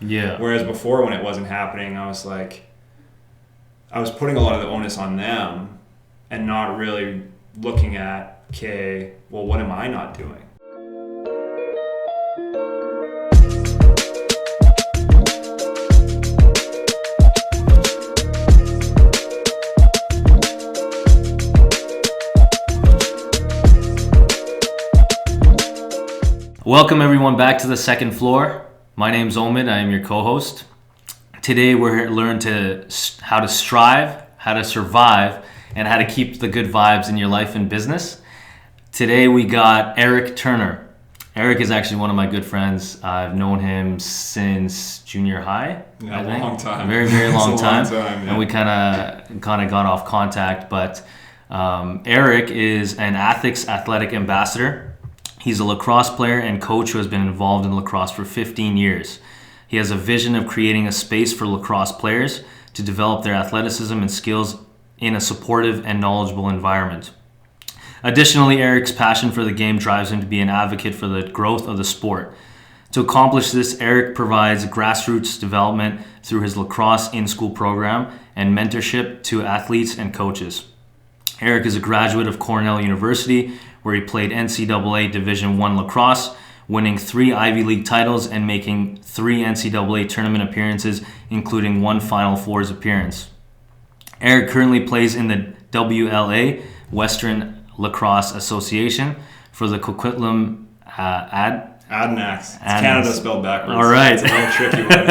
Yeah. Whereas before, when it wasn't happening, I was putting a lot of the onus on them and not really looking at, okay, well, what am I not doing? Welcome everyone back to the second floor. My name's Omid. I am your co-host. Today we're here to learn how to strive, how to survive, and how to keep the good vibes in your life and business. Today we got Erik Turner. Erik is actually one of my good friends. I've known him since junior high. Yeah, a long time. Very, very long time. Yeah. And we kind of got off contact. But Erik is an ATHX athletic ambassador. He's a lacrosse player and coach who has been involved in lacrosse for 15 years. He has a vision of creating a space for lacrosse players to develop their athleticism and skills in a supportive and knowledgeable environment. Additionally, Erik's passion for the game drives him to be an advocate for the growth of the sport. To accomplish this, Erik provides grassroots development through his lacrosse in-school program and mentorship to athletes and coaches. Erik is a graduate of Cornell University, where he played NCAA Division I lacrosse, winning 3 Ivy League titles and making 3 NCAA tournament appearances, including 1 Final Fours appearance. Erik currently plays in the WLA, Western Lacrosse Association, for the Coquitlam Adanacs. It's Canada spelled backwards. All right. It's a little tricky one.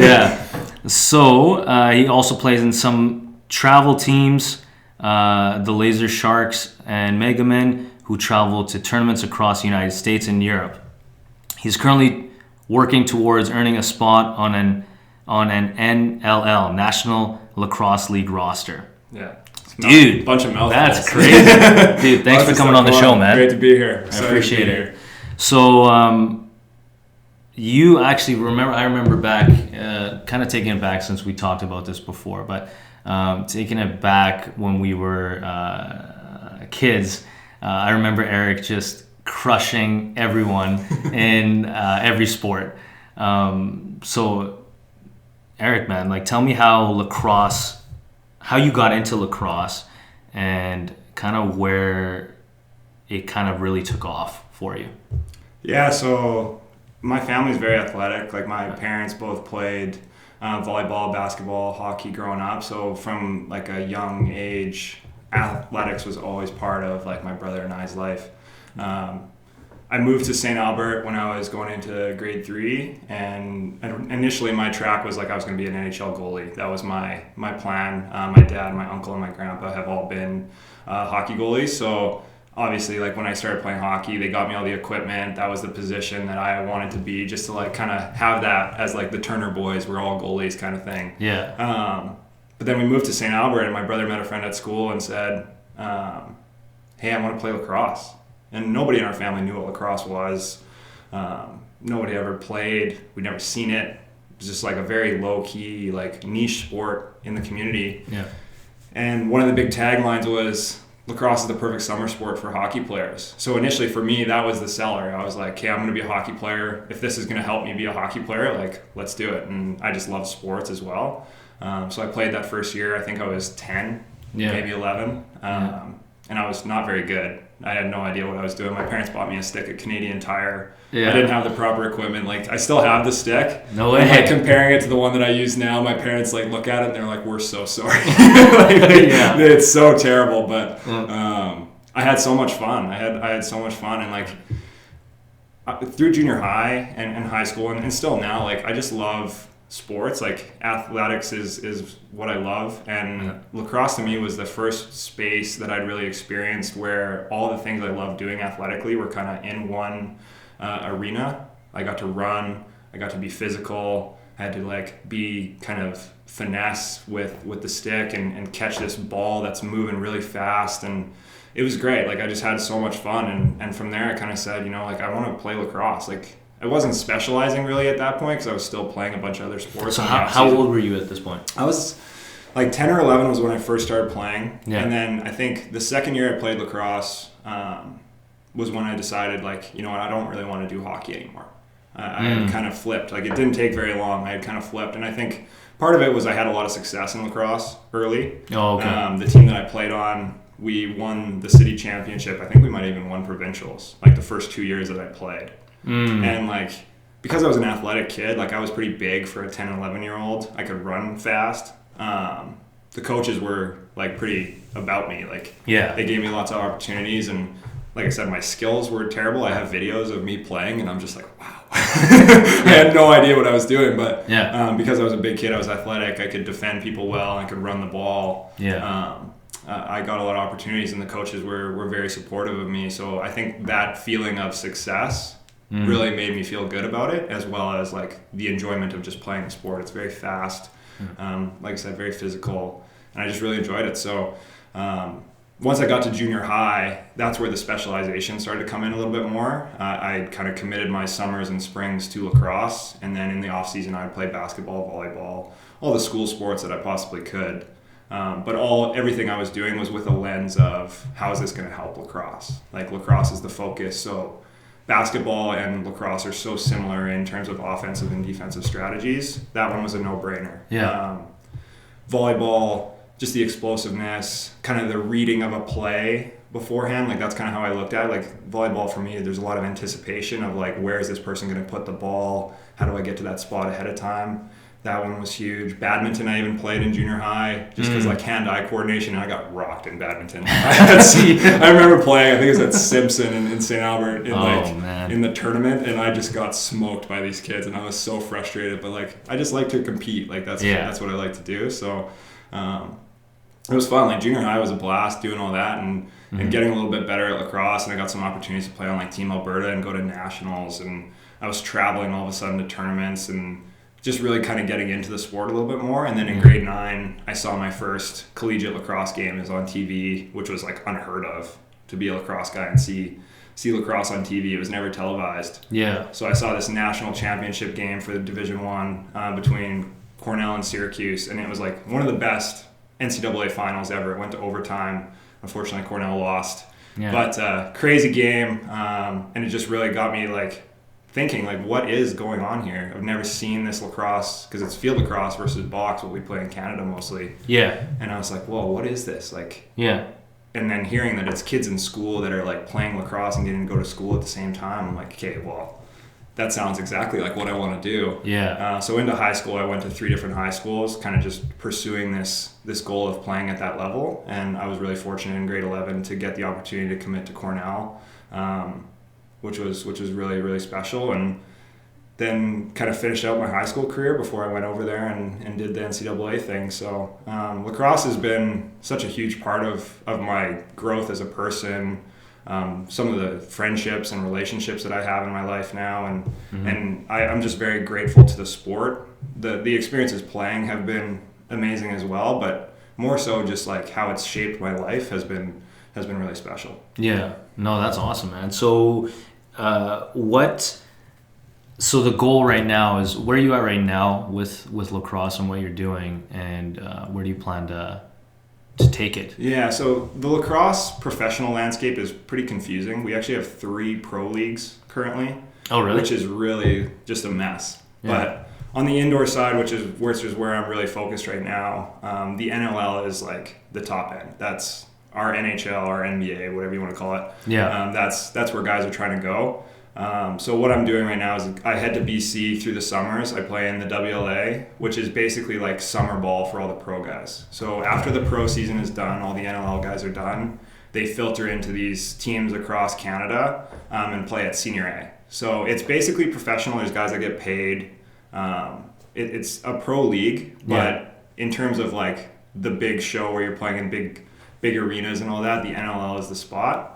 Yeah. So he also plays in some travel teams, the Lasersharks and Megamen, who travel to tournaments across the United States and Europe. He's currently working towards earning a spot on an NLL, National Lacrosse League roster. Yeah. Dude, bunch of mouthfuls. That's crazy. Dude, thanks for coming on the show, man. Great to be here. I appreciate it. So, you actually I remember back, kind of taking it back since we talked about this before, but taking it back when we were kids, I remember Erik just crushing everyone in every sport. So, Erik, man, tell me how you got into lacrosse and kind of where it kind of really took off for you. Yeah, so my family's very athletic. My parents both played volleyball, basketball, hockey growing up. So from a young age, athletics was always part of my brother and I's life. I moved to St. Albert when I was going into grade 3, and initially my track was I was going to be an NHL goalie. That was my plan. My dad, my uncle, and my grandpa have all been hockey goalies. So obviously, when I started playing hockey, they got me all the equipment. That was the position that I wanted to be, just to kind of have that as the Turner boys, we're all goalies kind of thing. Yeah. But then we moved to St. Albert, and my brother met a friend at school and said, hey, I want to play lacrosse. And nobody in our family knew what lacrosse was. Nobody ever played. We'd never seen it. It was just a very low-key, niche sport in the community. Yeah. And one of the big taglines was, lacrosse is the perfect summer sport for hockey players. So initially for me, that was the seller. I was like, okay, I'm going to be a hockey player. If this is going to help me be a hockey player, let's do it. And I just love sports as well. So I played that first year. I think I was 10, maybe 11. And I was not very good. I had no idea what I was doing. My parents bought me a stick of Canadian Tire. Yeah. I didn't have the proper equipment. I still have the stick. No way. And, comparing it to the one that I use now, my parents look at it and they're like, we're so sorry. Yeah. It's so terrible. But I had so much fun. I had so much fun. And through junior high and high school and still now, I just love sports. Athletics is what I love, and lacrosse to me was the first space that I'd really experienced where all the things I loved doing athletically were kind of in one arena. I got to run, I got to be physical, I had to be kind of finesse with the stick and catch this ball that's moving really fast, and it was great. I just had so much fun, and from there I kind of said, I want to play lacrosse. I wasn't specializing really at that point because I was still playing a bunch of other sports. So how old were you at this point? I was 10 or 11 was when I first started playing. Yeah. And then I think the second year I played lacrosse was when I decided I don't really want to do hockey anymore. I had kind of flipped. Like, it didn't take very long. I had kind of flipped. And I think part of it was I had a lot of success in lacrosse early. Oh, okay. The team that I played on, we won the city championship. I think we might have even won provincials, like the first 2 years that I played. And like, because I was an athletic kid, like I was pretty big for a 10 and 11-year-old. I could run fast. The coaches were like pretty about me. Like, they gave me lots of opportunities, and like I said, my skills were terrible. I have videos of me playing, and I'm just like, wow. I had no idea what I was doing, but because I was a big kid, I was athletic. I could defend people well. I could run the ball. I got a lot of opportunities, and the coaches were very supportive of me. So I think that feeling of success really made me feel good about it, as well as like the enjoyment of just playing the sport. It's very fast, like I said, very physical, and I just really enjoyed it. So once I got to junior high, that's where the specialization started to come in a little bit more. I kind of committed my summers and springs to lacrosse, and then in the off season I'd play basketball, volleyball, all the school sports that I possibly could. But everything I was doing was with a lens of how is this going to help lacrosse? Like, lacrosse is the focus, so basketball and lacrosse are so similar in terms of offensive and defensive strategies. That one was a no-brainer. Volleyball, just the explosiveness, kind of the reading of a play beforehand. Like, that's kind of how I looked at it. Like, volleyball for me, there's a lot of anticipation of like, where is this person going to put the ball? How do I get to that spot ahead of time? That one was huge. Badminton, I even played in junior high just because like hand-eye coordination, and I got rocked in badminton. I remember playing, I think it was at Simpson in St. Albert in the tournament, and I just got smoked by these kids, and I was so frustrated. But like, I just like to compete. Like, that's what I like to do. So it was fun. Like, junior high was a blast doing all that and getting a little bit better at lacrosse, and I got some opportunities to play on like Team Alberta and go to nationals, and I was traveling all of a sudden to tournaments and just really kind of getting into the sport a little bit more. And then in grade 9, I saw my first collegiate lacrosse game is on TV, which was like unheard of, to be a lacrosse guy and see lacrosse on TV. It was never televised. So I saw this national championship game for the Division 1 between Cornell and Syracuse, and it was like one of the best NCAA finals ever. It went to overtime. Unfortunately, Cornell lost. But crazy game, and it just really got me like thinking, like, what is going on here? I've never seen this lacrosse, because it's field lacrosse versus box, what we play in Canada mostly. And I was like, whoa, what is this? Like, and then hearing that it's kids in school that are like playing lacrosse and getting to go to school at the same time, I'm like, okay, well, that sounds exactly like what I want to do. So into high school, I went to 3 different high schools, kind of just pursuing this goal of playing at that level. And I was really fortunate in grade 11 to get the opportunity to commit to Cornell, which was really, really special. And then kind of finished out my high school career before I went over there and did the NCAA thing. So lacrosse has been such a huge part of my growth as a person. Some of the friendships and relationships that I have in my life now, and I'm just very grateful to the sport. The experiences playing have been amazing as well, but more so just like how it's shaped my life has been really special. No, that's awesome, man. So so the goal right now is, where are you at right now with lacrosse and what you're doing, and where do you plan to take it? So the lacrosse professional landscape is pretty confusing. We actually have 3 pro leagues currently. Oh, really? Which is really just a mess. But on the indoor side, which is where I'm really focused right now, the NLL is like the top end. That's our NHL, our NBA, whatever you want to call it. That's where guys are trying to go. So what I'm doing right now is I head to BC through the summers. I play in the WLA, which is basically like summer ball for all the pro guys. So after the pro season is done, all the NLL guys are done, they filter into these teams across Canada and play at Senior A. So it's basically professional. There's guys that get paid. It's a pro league, but in terms of like the big show where you're playing in big arenas and all that, the NLL is the spot.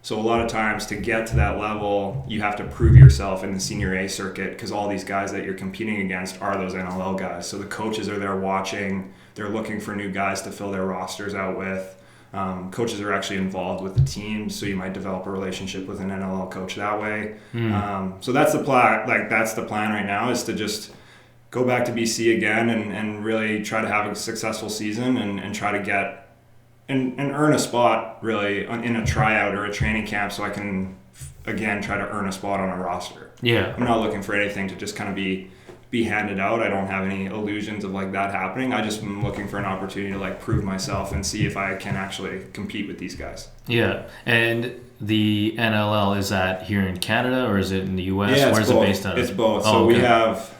So a lot of times to get to that level, you have to prove yourself in the Senior A circuit, because all these guys that you're competing against are those NLL guys. So the coaches are there watching. They're looking for new guys to fill their rosters out with. Coaches are actually involved with the teams, so you might develop a relationship with an NLL coach that way. So that's the plan. Like, that's the plan right now, is to just go back to BC again and really try to have a successful season and try to get and earn a spot really in a tryout or a training camp, so I can again try to earn a spot on a roster. Yeah. I'm not looking for anything to just kind of be handed out. I don't have any illusions of like that happening. I just am looking for an opportunity to like prove myself and see if I can actually compete with these guys. Yeah. And the NLL, is that here in Canada or is it in the US? Yeah, Where's it based out of? It's both. Oh, so okay. we have,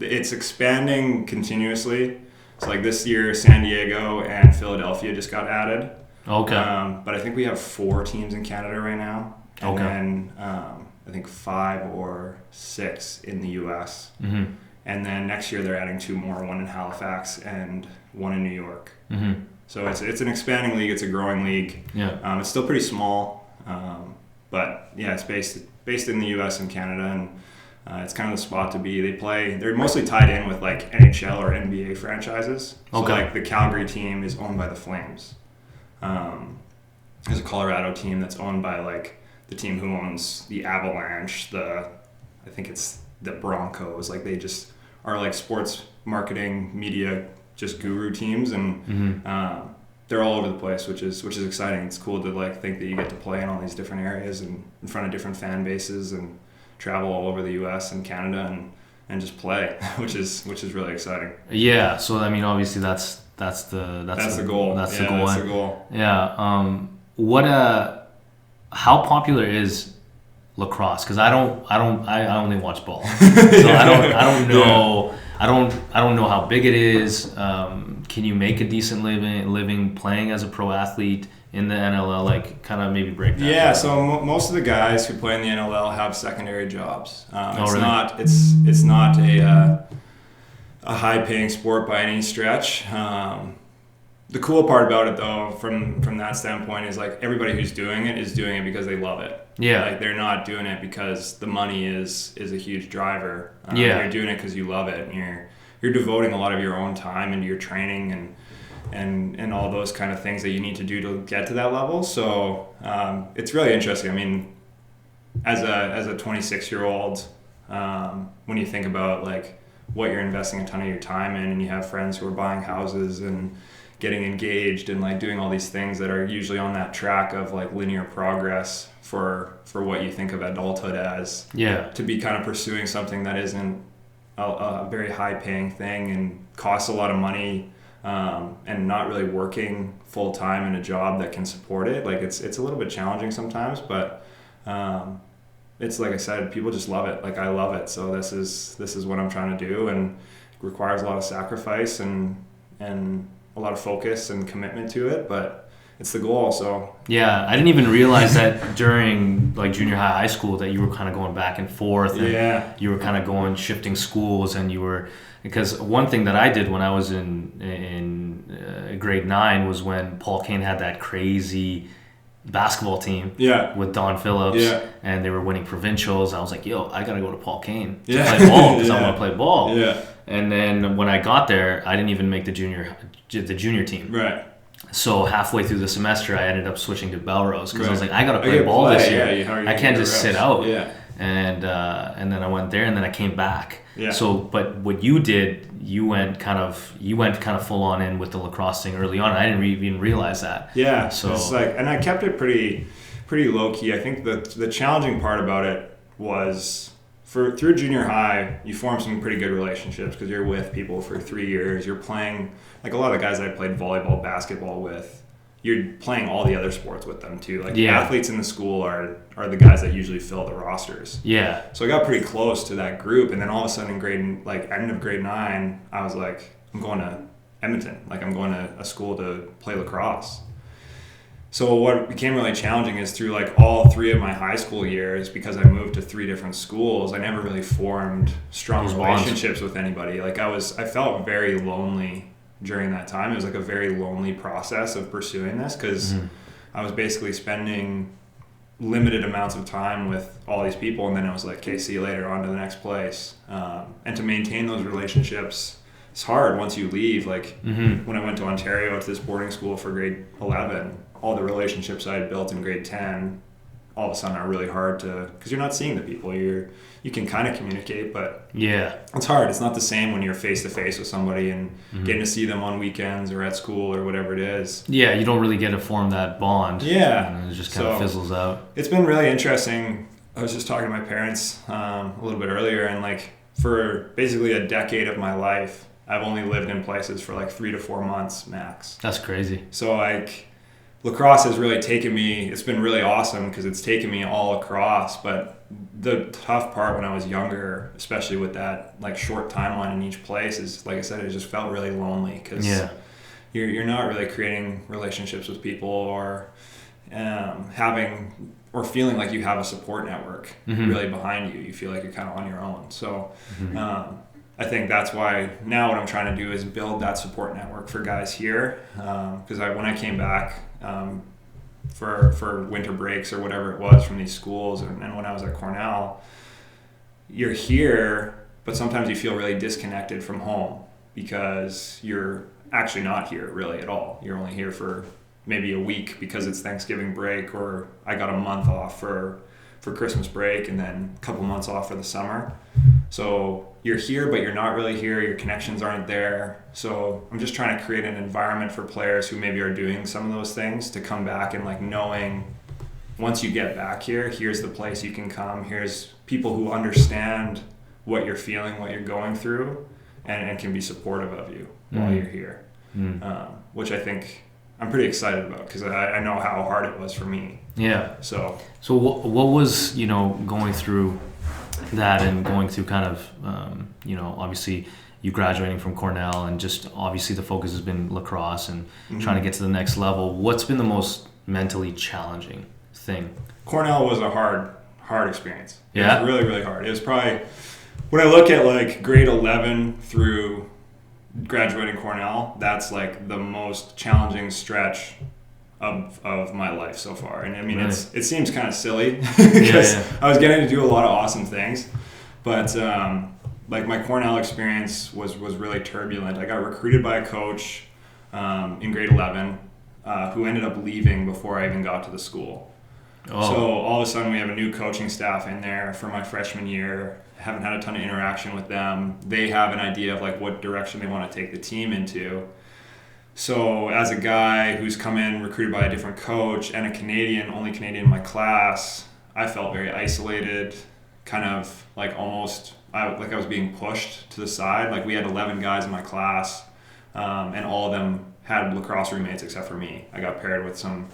it's expanding continuously. So like this year, San Diego and Philadelphia just got added. Okay. But I think we have 4 teams in Canada right now. And then I think 5 or 6 in the US. Mm-hmm. And then next year they're adding 2 more, 1 in Halifax and 1 in New York. Mm-hmm. So it's an expanding league. It's a growing league. Yeah. It's still pretty small, but yeah, it's based in the U.S. and Canada, and it's kind of the spot to be. They're mostly tied in with like NHL or NBA franchises. So like the Calgary team is owned by the Flames. There's a Colorado team that's owned by like the team who owns the Avalanche. I think it's the Broncos. Like they just are like sports marketing media just guru teams, and they're all over the place, which is exciting. It's cool to like think that you get to play in all these different areas and in front of different fan bases and travel all over the U.S. and Canada and just play, which is really exciting. Yeah. So I mean, obviously that's the goal. That's the goal. That's the goal. Yeah. How popular is lacrosse? Because I only watch ball, so I don't know. Yeah. I don't know how big it is. Can you make a decent living playing as a pro athlete in the NLL? Like, kind of maybe break that. Yeah. So most of the guys who play in the NLL have secondary jobs. Really? It's not a high-paying sport by any stretch. The cool part about it, though, from that standpoint, is like everybody who's doing it is doing it because they love it. Yeah. Like they're not doing it because the money is a huge driver. You're doing it because you love it, and you're devoting a lot of your own time into your training and all those kind of things that you need to do to get to that level. So it's really interesting. I mean, as a 26-year-old, when you think about like what you're investing a ton of your time in, and you have friends who are buying houses and getting engaged and like doing all these things that are usually on that track of like linear progress for what you think of adulthood as, to be kind of pursuing something that isn't a very high paying thing and costs a lot of money, and not really working full time in a job that can support it. Like it's a little bit challenging sometimes, but it's like I said, people just love it. Like I love it. So this is what I'm trying to do, and it requires a lot of sacrifice and a lot of focus and commitment to it, but it's the goal. So yeah, I didn't even realize that during like junior high school that you were kind of going back and forth, and you were kind of shifting schools, and because one thing that I did when I was in grade 9 was when Paul Kane had that crazy basketball team with Don Phillips, and they were winning provincials. I was like, yo, I gotta go to Paul Kane to play ball because I want to play ball. And then when I got there, I didn't even make the junior team. Right. So halfway through the semester, I ended up switching to Belrose because I was like, I gotta play ball this year. I can't just sit out. And then I went there, and then I came back. So, but what you did, you went kind of full on in with the lacrosse thing early on. I didn't even realize that. Yeah. So it's like, and I kept it pretty low key. I think the challenging part about it was through junior high, you form some pretty good relationships because you're with people for 3 years. You're playing, like a lot of the guys I played volleyball, basketball with, you're playing all the other sports with them too. Like the athletes in the school are the guys that usually fill the rosters. Yeah. So I got pretty close to that group, and then all of a sudden end of grade 9, I was like, I'm going to Edmonton. Like I'm going to a school to play lacrosse. So what became really challenging is through like all 3 of my high school years, because I moved to 3 different schools, I never really formed strong relationships with anybody. Like I felt very lonely during that time. It was like a very lonely process of pursuing this because I was basically spending limited amounts of time with all these people, and then it was like, okay, see you later, on to the next place. And to maintain those relationships, it's hard once you leave. Like when I went to Ontario to this boarding school for grade 11, all the relationships I had built in grade 10 all of a sudden are really hard to, because you're not seeing the people. You can kind of communicate, but it's hard. It's not the same when you're face to face with somebody and getting to see them on weekends or at school or whatever it is. Yeah, you don't really get to form that bond. Yeah. And it just kind of fizzles out. It's been really interesting I was just talking to my parents a little bit earlier, and like for basically a decade of my life, I've only lived in places for like 3 to 4 months max. That's crazy. So like lacrosse has really taken me, it's been really awesome because it's taken me all across, but the tough part when I was younger, especially with that like short timeline in each place, is like I said, it just felt really lonely because you're not really creating relationships with people or having or feeling like you have a support network really behind you. You feel like you're kind of on your own. So I think that's why now what I'm trying to do is build that support network for guys here. Because when I came back for winter breaks or whatever it was from these schools, and when I was at Cornell, you're here, but sometimes you feel really disconnected from home because you're actually not here really at all. You're only here for maybe a week because it's Thanksgiving break, or I got a month off for Christmas break and then a couple months off for the summer. So you're here, but you're not really here. Your connections aren't there. So I'm just trying to create an environment for players who maybe are doing some of those things to come back and like knowing once you get back here, here's the place you can come. Here's people who understand what you're feeling, what you're going through, and can be supportive of you while you're here, which I think I'm pretty excited about because I know how hard it was for me. Yeah. So what was, going through that and going through kind of, obviously you graduating from Cornell and just obviously the focus has been lacrosse and trying to get to the next level. What's been the most mentally challenging thing? Cornell was a hard experience. Yeah. It was really, really hard. It was probably, when I look at like grade 11 through graduating Cornell, that's like the most challenging stretch of my life so far. And I mean, it seems kind of silly because I was getting to do a lot of awesome things, but like my Cornell experience was really turbulent. I got recruited by a coach in grade 11 who ended up leaving before I even got to the school. Oh. So all of a sudden we have a new coaching staff in there for my freshman year. Haven't had a ton of interaction with them. They have an idea of like what direction they want to take the team into. So as a guy who's come in recruited by a different coach and a Canadian, only Canadian in my class, I felt very isolated, kind of like almost like I was being pushed to the side. Like we had 11 guys in my class, and all of them had lacrosse roommates except for me. I got paired with some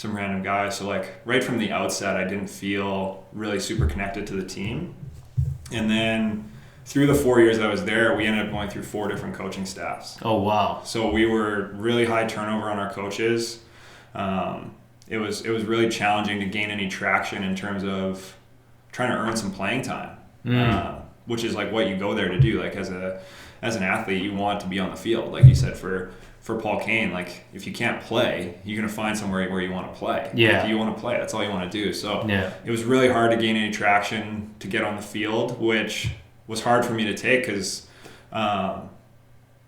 random guys. So like right from the outset, I didn't feel really super connected to the team. And then through the 4 years I was there, we ended up going through 4 different coaching staffs. Oh, wow. So we were really high turnover on our coaches. It was really challenging to gain any traction in terms of trying to earn some playing time, which is like what you go there to do. Like as an athlete, you want to be on the field. Like you said, for Paul Kane, like if you can't play, you're going to find somewhere where you want to play. Yeah. If you want to play, that's all you want to do. So it was really hard to gain any traction to get on the field, which was hard for me to take because up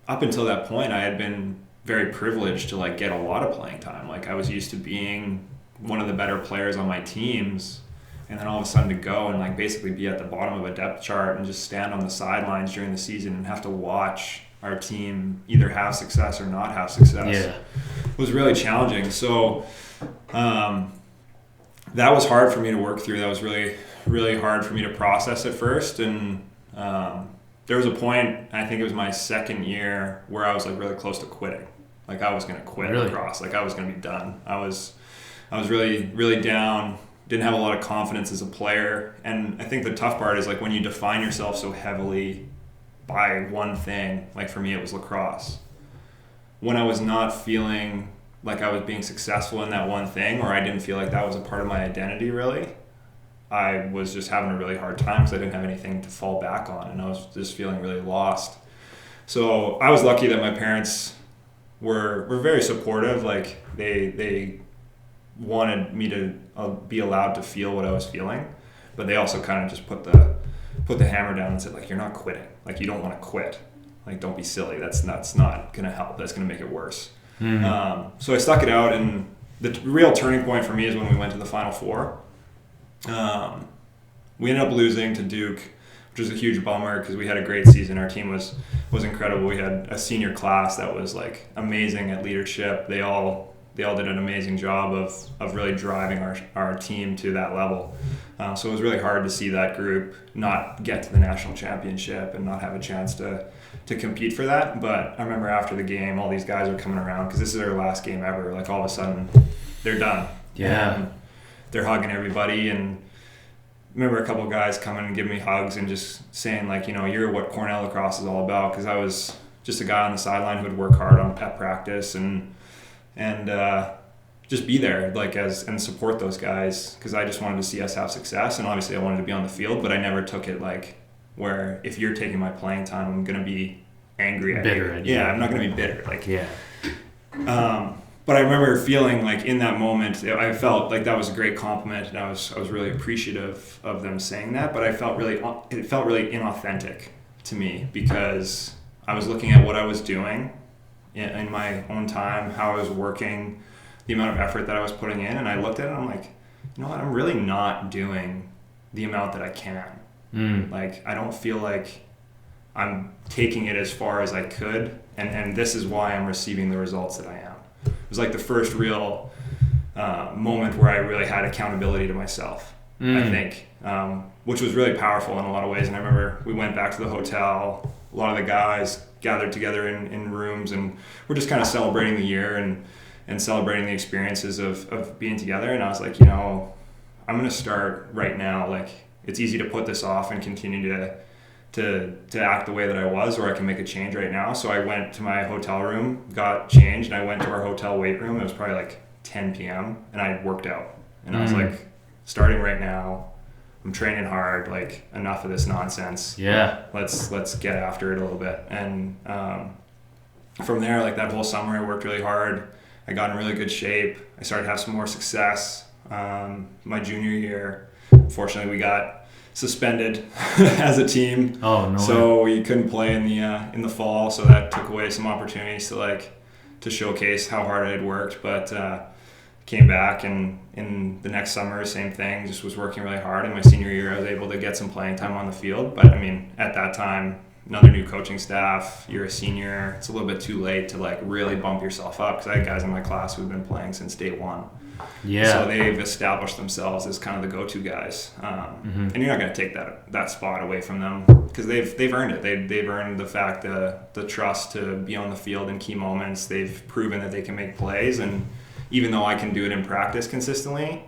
until that point, I had been very privileged to like get a lot of playing time. Like I was used to being one of the better players on my teams, and then all of a sudden to go and like basically be at the bottom of a depth chart and just stand on the sidelines during the season and have to watch our team either have success or not have success was really challenging. So that was hard for me to work through. That was really, really hard for me to process at first. And there was a point, I think it was my second year, where I was like really close to quitting. Like I was going to quit lacrosse. Like I was going to be done. I was really, really down. Didn't have a lot of confidence as a player. And I think the tough part is like when you define yourself so heavily by one thing, like for me it was lacrosse. When I was not feeling like I was being successful in that one thing, or I didn't feel like that was a part of my identity really, I was just having a really hard time because I didn't have anything to fall back on, and I was just feeling really lost. So I was lucky that my parents were very supportive. Like they wanted me to be allowed to feel what I was feeling, but they also kind of just put the hammer down and said, like, you're not quitting. Like, you don't want to quit. Like, don't be silly. That's not going to help. That's going to make it worse. So I stuck it out, and the real turning point for me is when we went to the Final Four. We ended up losing to Duke, which was a huge bummer because we had a great season. Our team was incredible. We had a senior class that was, like, amazing at leadership. They all they all did an amazing job of really driving our team to that level. So it was really hard to see that group not get to the national championship and not have a chance to compete for that. But I remember after the game, all these guys are coming around because this is their last game ever. Like all of a sudden, they're done. Yeah. And they're hugging everybody, and I remember a couple of guys coming and giving me hugs and just saying like, you're what Cornell lacrosse is all about, because I was just a guy on the sideline who would work hard on pep practice and just be there and support those guys, because I just wanted to see us have success, and obviously I wanted to be on the field, but I never took it like where if you're taking my playing time, I'm gonna be angry at bitter you. at you. Yeah, I'm not gonna be bitter. Yeah. But I remember feeling like in that moment, I felt like that was a great compliment, and I was really appreciative of them saying that. But it felt really inauthentic to me, because I was looking at what I was doing in my own time, how I was working, the amount of effort that I was putting in, and I looked at it and I'm like, you know what, I'm really not doing the amount that I can. Like, I don't feel like I'm taking it as far as I could, and this is why I'm receiving the results that I am. It was like the first real moment where I really had accountability to myself, I think, which was really powerful in a lot of ways. And I remember we went back to the hotel, a lot of the guys gathered together in rooms, and we're just kind of celebrating the year and celebrating the experiences of being together. And I was like, I'm going to start right now. Like, it's easy to put this off and continue to act the way that I was, or I can make a change right now. So I went to my hotel room, got changed, and I went to our hotel weight room. It was probably like 10 p.m. and I worked out. And I was like, starting right now, I'm training hard, like, enough of this nonsense. Yeah. Let's get after it a little bit. And from there, like that whole summer, I worked really hard. I got in really good shape. I started to have some more success. My junior year, fortunately, we got suspended as a team. Oh, no. So we couldn't play in the fall, so that took away some opportunities to showcase how hard I had worked. But came back, and in the next summer, same thing, just was working really hard. In my senior year, I was able to get some playing time on the field. But I mean, at that time, another new coaching staff, you're a senior, it's a little bit too late to like really bump yourself up, because I had guys in my class who've been playing since day one. Yeah. So they've established themselves as kind of the go-to guys, and you're not going to take that spot away from them, because they've earned it. They've earned the fact, the trust to be on the field in key moments. They've proven that they can make plays, and even though I can do it in practice consistently,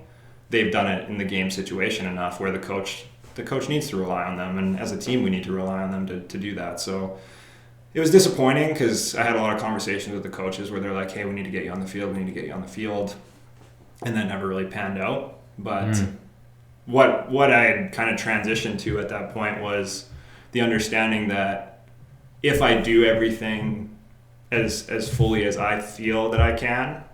they've done it in the game situation enough where the coach needs to rely on them, and as a team we need to rely on them to do that. So it was disappointing, because I had a lot of conversations with the coaches where they're like, hey, we need to get you on the field, and that never really panned out. But what I had kind of transitioned to at that point was the understanding that if I do everything as fully as I feel that I can,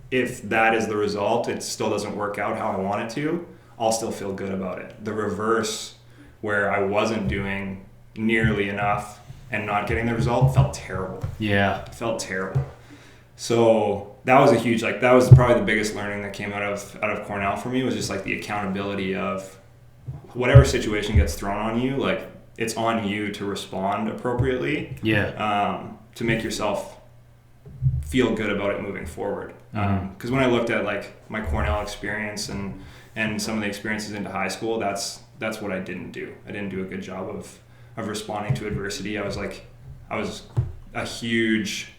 if that is the result, it still doesn't work out how I want it to, I'll still feel good about it. The reverse, where I wasn't doing nearly enough and not getting the result, felt terrible. Yeah. It felt terrible. So that was that was probably the biggest learning that came out of Cornell for me, was just like the accountability of whatever situation gets thrown on you, like it's on you to respond appropriately. Yeah. To make yourself feel good about it moving forward. Because when I looked at like my Cornell experience and some of the experiences into high school, that's what I didn't do. I didn't do a good job of responding to adversity. I was a huge,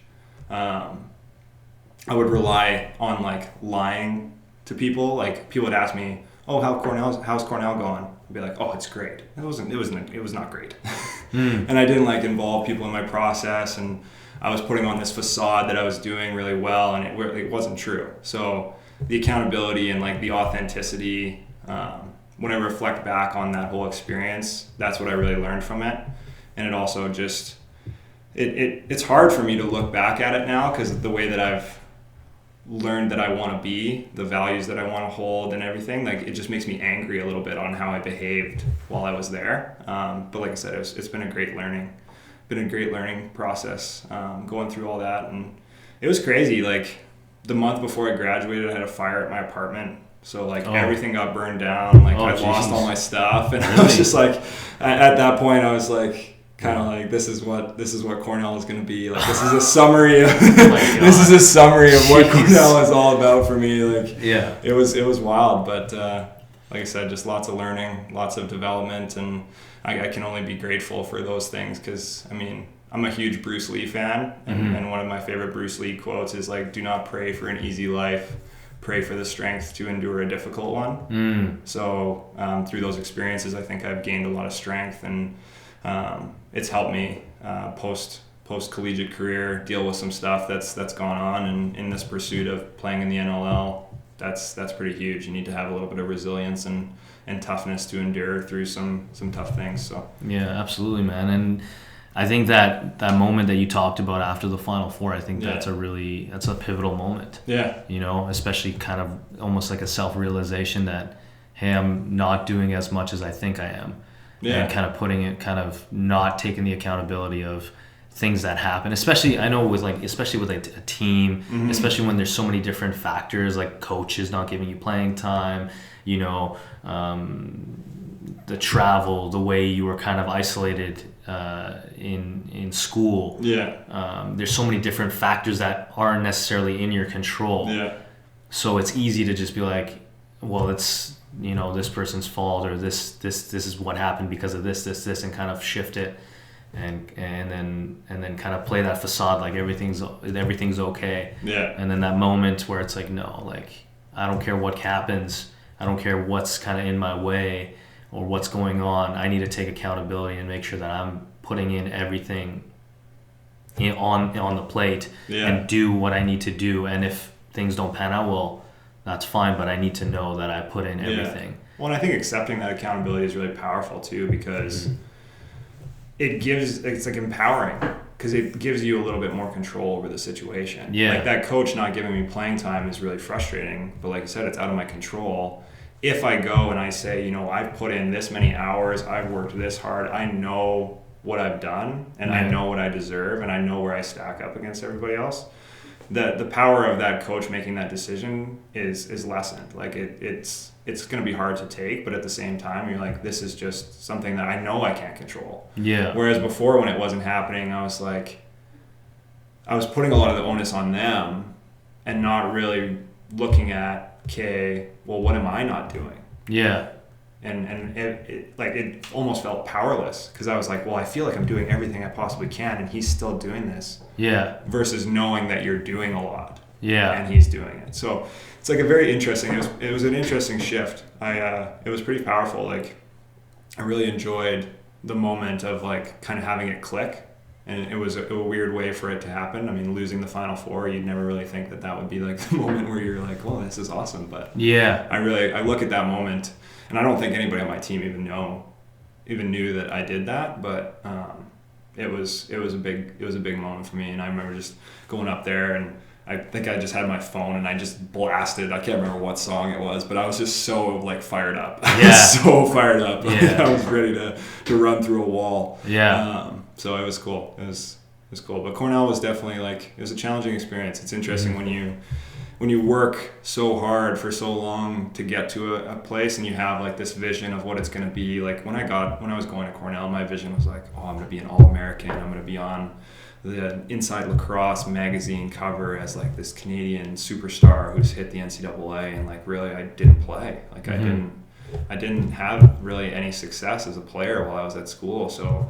I would rely on like lying to people. Like people would ask me, oh, how's Cornell going? I'd be like, oh, it's great. It was not great. And I didn't like involve people in my process, and I was putting on this facade that I was doing really well, and it wasn't true. So the accountability and like the authenticity, when I reflect back on that whole experience, that's what I really learned from it. And it also just, it's hard for me to look back at it now, because the way that I've learned that I want to be, the values that I want to hold and everything, like it just makes me angry a little bit on how I behaved while I was there. But like I said, it's been a great learning process, going through all that. And it was crazy. Like the month before I graduated, I had a fire at my apartment. So like everything got burned down. Like I lost all my stuff. And I was just like, at that point I was like, kind of like this is what Cornell is going to be like. This is a summary of this is a summary of what Cornell is all about for me. Like, yeah, it was wild, but like I said, just lots of learning, lots of development, and I can only be grateful for those things because I mean, I'm a huge Bruce Lee fan, and one of my favorite Bruce Lee quotes is like, "Do not pray for an easy life, pray for the strength to endure a difficult one." So through those experiences, I think I've gained a lot of strength, and it's helped me post collegiate career deal with some stuff that's gone on, and in this pursuit of playing in the NLL, that's pretty huge. You need to have a little bit of resilience and toughness to endure through some tough things. So yeah, absolutely, man. And I think that moment that you talked about after the Final Four, I think that's a pivotal moment. Yeah. You know, especially kind of almost like a self-realization that, hey, I'm not doing as much as I think I am. Yeah. And kind of putting it, kind of not taking the accountability of things that happen. Especially, I know especially with a team, especially when there's so many different factors, like coaches not giving you playing time, you know, the travel, the way you were kind of isolated in school. Yeah. There's so many different factors that aren't necessarily in your control. Yeah. So it's easy to just be like, well, it's, you know, this person's fault, or this is what happened because of this, and kind of shift it, and then kind of play that facade like everything's okay. Yeah. And then that moment where it's like, no, like, I don't care what happens, I don't care what's kind of in my way or what's going on. I need to take accountability and make sure that I'm putting in everything on the plate, and do what I need to do. And if things don't pan out, well, that's fine, but I need to know that I put in everything. Yeah. Well, and I think accepting that accountability is really powerful too, because it's like empowering, because it gives you a little bit more control over the situation. Yeah. Like that coach not giving me playing time is really frustrating, but like I said, it's out of my control. If I go and I say, you know, I've put in this many hours, I've worked this hard, I know what I've done, and I know what I deserve, and I know where I stack up against everybody else, the power of that coach making that decision is lessened. Like it's going to be hard to take, but at the same time, you're like, this is just something that I know I can't control. Yeah. Whereas before, when it wasn't happening, I was putting a lot of the onus on them and not really looking at, okay, well, what am I not doing? Yeah. And it almost felt powerless, because I was like, well, I feel like I'm doing everything I possibly can, and he's still doing this. Yeah. Versus knowing that you're doing a lot. Yeah. And he's doing it. So it's like a very interesting. It was an interesting shift. It was pretty powerful. Like, I really enjoyed the moment of like kind of having it click, and it was a weird way for it to happen. I mean, losing the Final Four, you'd never really think that would be like the moment where you're like, well, this is awesome. But yeah, I look at that moment. And I don't think anybody on my team even knew that I did that, but it was a big moment for me. And I remember just going up there, and I think I just had my phone and I just blasted. I can't remember what song it was, but I was just so like fired up. Yeah. I was so fired up. Yeah. I was ready to run through a wall. Yeah. So it was cool. It was cool. But Cornell was definitely like, it was a challenging experience. It's interesting when you work so hard for so long to get to a place, and you have like this vision of what it's going to be. Like when I was going to Cornell, my vision was like, oh, I'm going to be an All-American. I'm going to be on the Inside Lacrosse magazine cover as like this Canadian superstar who's hit the NCAA, and like really I didn't play. Like I didn't have really any success as a player while I was at school. So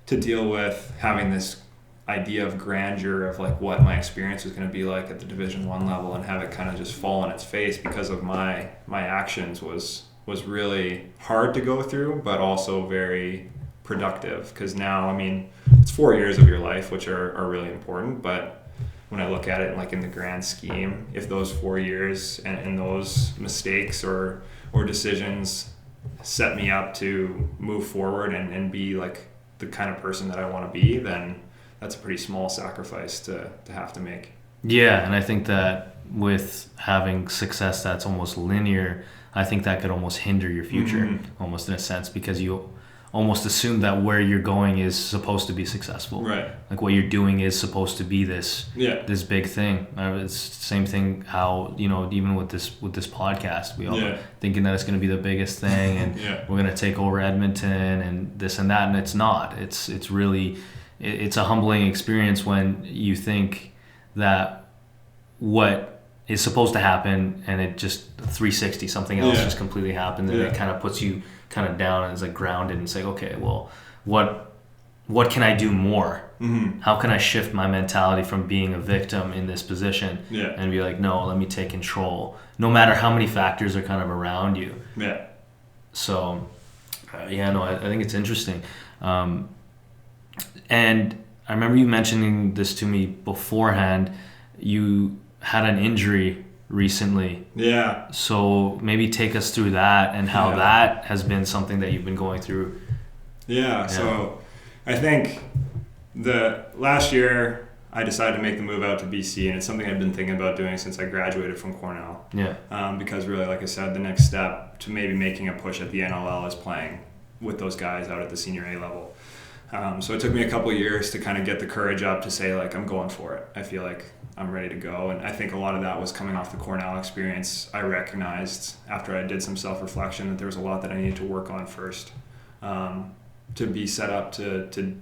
to deal with having this idea of grandeur of like what my experience was going to be like at the Division I level, and have it kind of just fall on its face because of my actions was really hard to go through, but also very productive, because now, I mean, it's 4 years of your life which are really important, but when I look at it like in the grand scheme, if those 4 years and those mistakes or decisions set me up to move forward and be like the kind of person that I want to be, then that's a pretty small sacrifice to have to make. Yeah, and I think that with having success that's almost linear, I think that could almost hinder your future, almost in a sense, because you almost assume that where you're going is supposed to be successful. Right. Like what you're doing is supposed to be this this big thing. It's the same thing how, even with this podcast, we all thinking that it's going to be the biggest thing and we're going to take over Edmonton and this and that, and it's not. It's really it's a humbling experience when you think that what is supposed to happen and it just 360 something else just completely happened, and it kind of puts you kind of down and is like grounded and say, okay, well, what can I do more? Mm-hmm. How can I shift my mentality from being a victim in this position and be like, no, let me take control, no matter how many factors are kind of around you. Yeah. So, I think it's interesting. And I remember you mentioning this to me beforehand. You had an injury recently. Yeah. So maybe take us through that and how that has been something that you've been going through. Yeah. So I think the last year I decided to make the move out to BC, and it's something I've been thinking about doing since I graduated from Cornell. Yeah. Because really, like I said, the next step to maybe making a push at the NLL is playing with those guys out at the senior A level. So it took me a couple of years to kind of get the courage up to say, like, I'm going for it. I feel like I'm ready to go. And I think a lot of that was coming off the Cornell experience. I recognized after I did some self-reflection that there was a lot that I needed to work on first to be set up to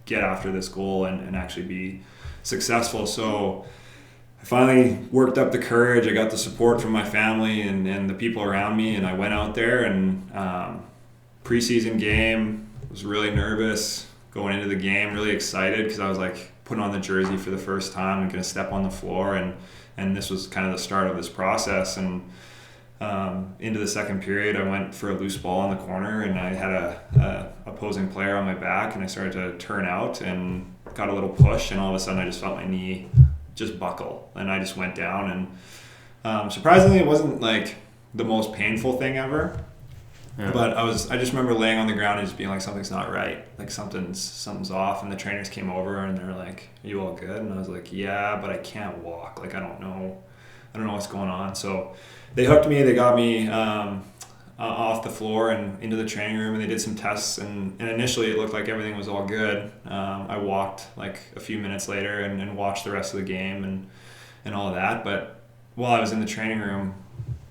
get after this goal and actually be successful. So I finally worked up the courage. I got the support from my family and the people around me, and I went out there and preseason game, was really nervous going into the game, really excited because I was like putting on the jersey for the first time and going to step on the floor, and this was kind of the start of this process. And into the second period, I went for a loose ball in the corner, and I had a opposing player on my back, and I started to turn out and got a little push, and all of a sudden I just felt my knee just buckle, and I just went down. And surprisingly, it wasn't like the most painful thing ever. Yeah. But I just remember laying on the ground and just being like, something's not right. Like something's off. And the trainers came over and they were like, are you all good? And I was like, yeah, but I can't walk. Like, I don't know what's going on. So they hooked me, they got me off the floor and into the training room, and they did some tests. And initially it looked like everything was all good. I walked like a few minutes later and watched the rest of the game and all of that. But while I was in the training room,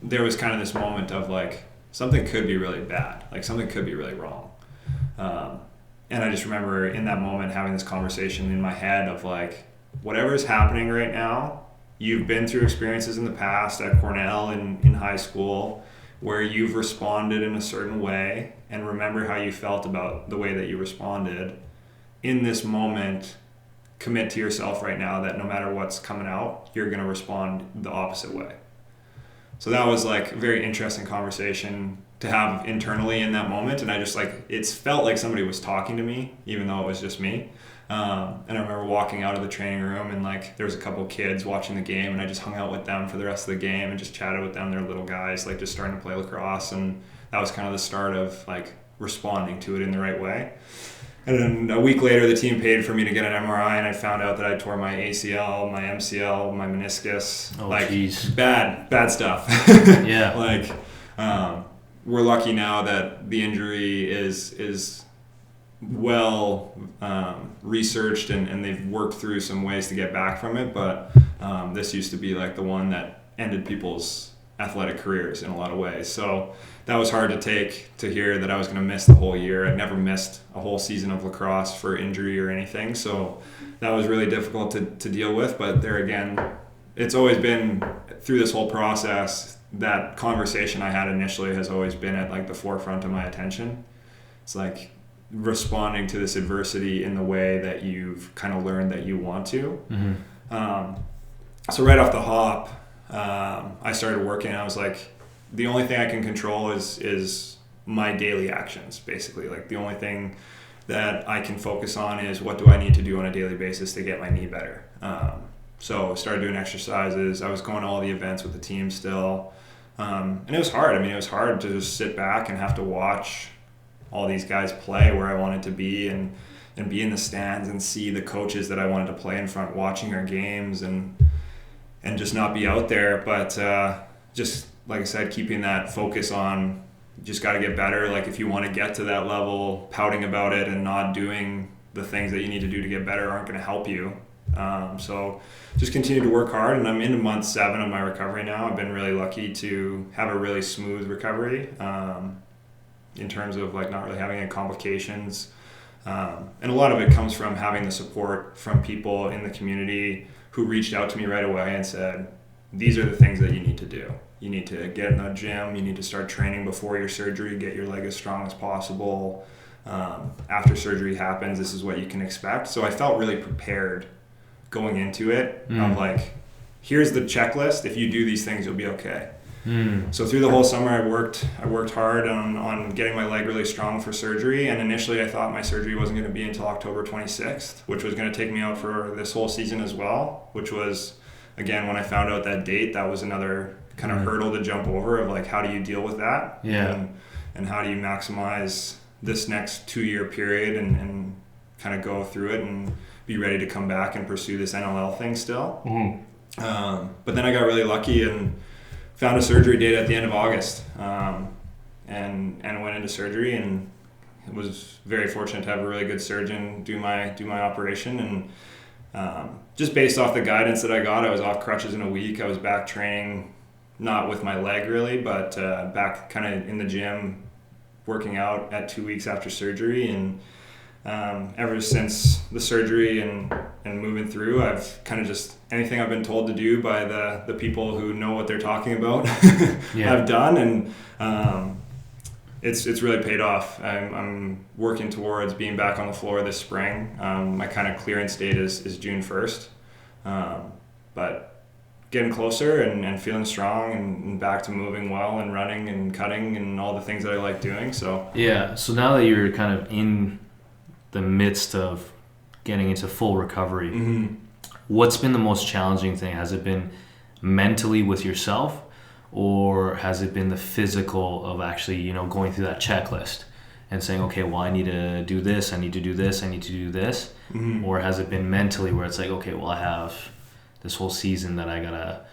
there was kind of this moment of like, something could be really bad, like something could be really wrong. And I just remember in that moment having this conversation in my head of like, whatever is happening right now, you've been through experiences in the past at Cornell and in high school where you've responded in a certain way, and remember how you felt about the way that you responded. In this moment, commit to yourself right now that no matter what's coming out, you're going to respond the opposite way. So that was like a very interesting conversation to have internally in that moment. And I just like, it felt like somebody was talking to me, even though it was just me. And I remember walking out of the training room and like, there was a couple kids watching the game, and I just hung out with them for the rest of the game and just chatted with them. They're little guys, like just starting to play lacrosse. And that was kind of the start of like responding to it in the right way. And then a week later, the team paid for me to get an MRI, and I found out that I tore my ACL, my MCL, my meniscus. Oh, like geez. Bad stuff. Yeah. Like, we're lucky now that the injury is well researched, and they've worked through some ways to get back from it. But this used to be like the one that ended people's athletic careers in a lot of ways. So that was hard to take, to hear that I was going to miss the whole year. I'd never missed a whole season of lacrosse for injury or anything. So that was really difficult to deal with. But there again, it's always been through this whole process, that conversation I had initially has always been at like the forefront of my attention. It's like responding to this adversity in the way that you've kind of learned that you want to. Mm-hmm. So right off the hop, I started working. I was like, the only thing I can control is my daily actions, basically. Like the only thing that I can focus on is what do I need to do on a daily basis to get my knee better. So I started doing exercises. I was going to all the events with the team still. And it was hard. I mean, it was hard to just sit back and have to watch all these guys play where I wanted to be and be in the stands and see the coaches that I wanted to play in front watching our games and just not be out there. But just like I said, keeping that focus on just got to get better. Like if you want to get to that level, pouting about it and not doing the things that you need to do to get better aren't going to help you. So just continue to work hard, and I'm into month 7 of my recovery now. I've been really lucky to have a really smooth recovery in terms of like not really having any complications. And a lot of it comes from having the support from people in the community who reached out to me right away and said, these are the things that you need to do. You need to get in the gym. You need to start training before your surgery, get your leg as strong as possible. After surgery happens, this is what you can expect. So I felt really prepared going into it of like, here's the checklist. If you do these things, you'll be okay. So through the whole summer, I worked hard on getting my leg really strong for surgery. And initially I thought my surgery wasn't going to be until October 26th, which was going to take me out for this whole season as well, which was, again, when I found out that date, that was another kind of hurdle to jump over of like, how do you deal with that? And how do you maximize this next 2-year period and kind of go through it and be ready to come back and pursue this NLL thing still. But then I got really lucky and found a surgery date at the end of August, and went into surgery, and was very fortunate to have a really good surgeon do my operation. And just based off the guidance that I got, I was off crutches in a week. I was back training, not with my leg really, but back kind of in the gym, working out at 2 weeks after surgery. And ever since the surgery and moving through, I've kind of just anything I've been told to do by the people who know what they're talking about I've done, and it's really paid off. I'm working towards being back on the floor this spring. My kind of clearance date is June 1st, but getting closer and feeling strong and back to moving well and running and cutting and all the things that I like doing. So now that you're kind of in the midst of getting into full recovery, what's been the most challenging thing? Has it been mentally with yourself, or has it been the physical of actually, going through that checklist and saying, okay, well, I need to do this, I need to do this, I need to do this, or has it been mentally where it's like, okay, well, I have this whole season that I gotta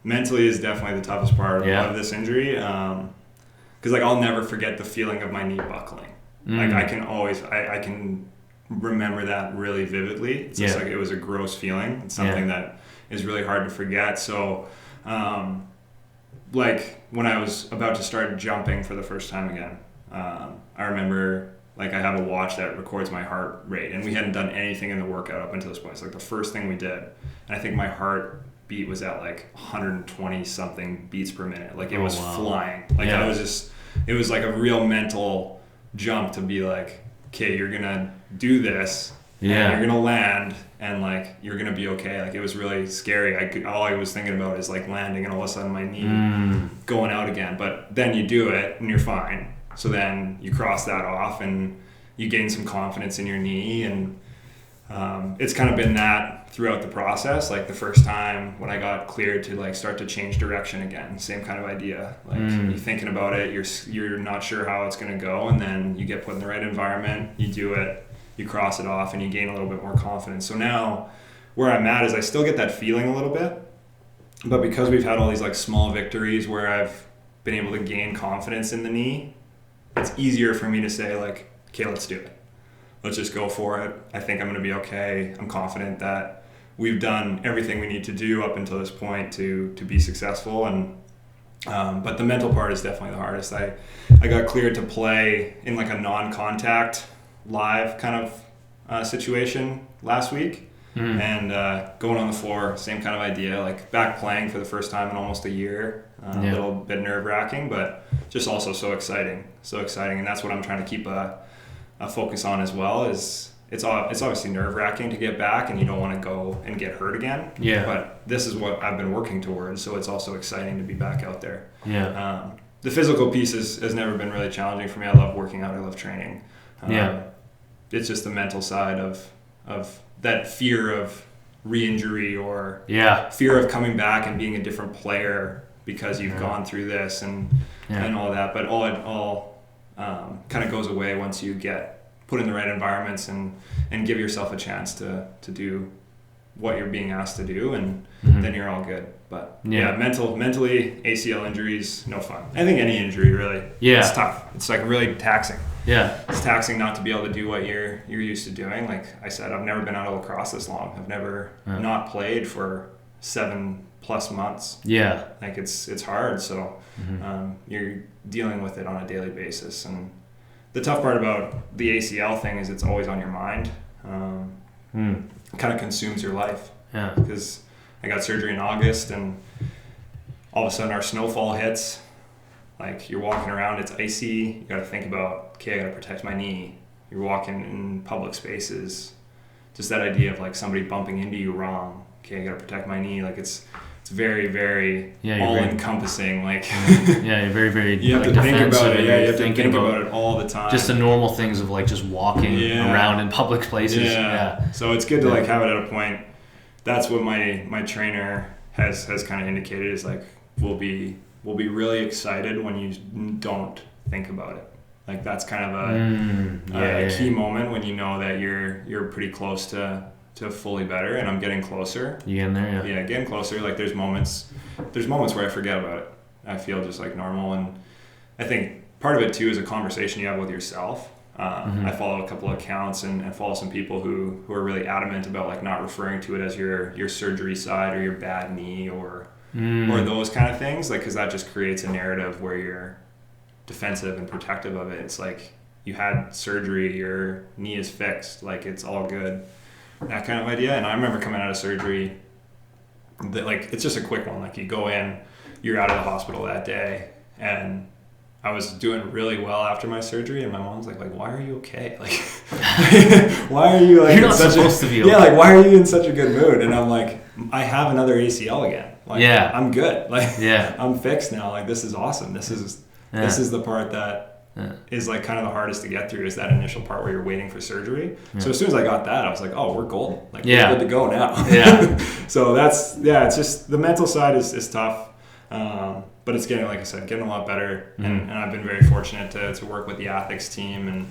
mentally is definitely the toughest part of this injury, because like I'll never forget the feeling of my knee buckling. Like I can remember that really vividly. It's just like it was a gross feeling. It's something that is really hard to forget. So like when I was about to start jumping for the first time again, I remember like I have a watch that records my heart rate, and we hadn't done anything in the workout up until this point. It's like the first thing we did, and I think my heart beat was at like 120 something beats per minute. Like it was flying. Like it was like a real mental jump to be like, okay, you're gonna do this, and you're gonna land, and like you're gonna be okay. Like it was really scary. All I was thinking about is like landing, and all of a sudden my knee going out again. But then you do it and you're fine. So then you cross that off and you gain some confidence in your knee, and it's kind of been that throughout the process. Like the first time when I got cleared to like start to change direction again, same kind of idea. Like you're thinking about it, you're not sure how it's going to go, and then you get put in the right environment, you do it, you cross it off, and you gain a little bit more confidence. So now where I'm at is I still get that feeling a little bit, but because we've had all these like small victories where I've been able to gain confidence in the knee, it's easier for me to say like, okay, let's do it. Let's just go for it. I think I'm going to be okay. I'm confident that we've done everything we need to do up until this point to be successful. And but the mental part is definitely the hardest. I got cleared to play in like a non-contact live kind of situation last week. And going on the floor, same kind of idea, like back playing for the first time in almost a year. A little bit nerve-wracking, but just also so exciting. And that's what I'm trying to keep a focus on as well. Is it's obviously nerve-wracking to get back, and you don't want to go and get hurt again. But this is what I've been working towards, so it's also exciting to be back out there. The physical piece has never been really challenging for me. I love working out. I love training. It's just the mental side of that fear of re-injury or fear of coming back and being a different player because you've gone through this and all that. But all kind of goes away once you get put in the right environments and give yourself a chance to do what you're being asked to do, and then you're all good. But mentally, ACL injuries, no fun. I think any injury really, it's tough. It's like really taxing. Yeah, it's taxing not to be able to do what you're used to doing. Like I said, I've never been out of lacrosse this long. I've never not played for 7+ months. Yeah, like it's hard. So you're dealing with it on a daily basis, and the tough part about the ACL thing is it's always on your mind. It kind of consumes your life. Yeah, because I got surgery in August, and all of a sudden our snowfall hits. Like you're walking around, it's icy. You got to think about, okay, I got to protect my knee. You're walking in public spaces. Just that idea of like somebody bumping into you wrong. Okay, I got to protect my knee. Like it's very, very all-encompassing. Like you're very, very. You have to think about it. Yeah, you have to think about it all the time. Just the normal things of like just walking around in public places. Yeah. So it's good to like have it at a point. That's what my trainer has kind of indicated is like we'll be really excited when you don't think about it. Like that's kind of a key moment when you know that you're pretty close to fully better, and I'm getting closer. You getting there? Yeah, getting closer. Like there's moments where I forget about it. I feel just like normal, and I think part of it too is a conversation you have with yourself. I follow a couple of accounts and follow some people who are really adamant about like not referring to it as your surgery side or your bad knee or those kind of things, like because that just creates a narrative where you're defensive and protective of it. It's like you had surgery, your knee is fixed, like it's all good, that kind of idea. And I remember coming out of surgery that like it's just a quick one, like you go in, you're out of the hospital that day, and I was doing really well after my surgery, and my mom's like why are you okay? Like why are you like you're not supposed to be okay. Yeah, like why are you in such a good mood? And I'm like, I have another ACL again. Like, I'm good. Like, I'm fixed now. Like, this is awesome. This is the part that is like kind of the hardest to get through, is that initial part where you're waiting for surgery. So as soon as I got that, I was like, oh, we're golden. Like, we're good to go now. So that's, it's just the mental side is tough. But it's getting, like I said, getting a lot better. And I've been very fortunate to work with the ATHX team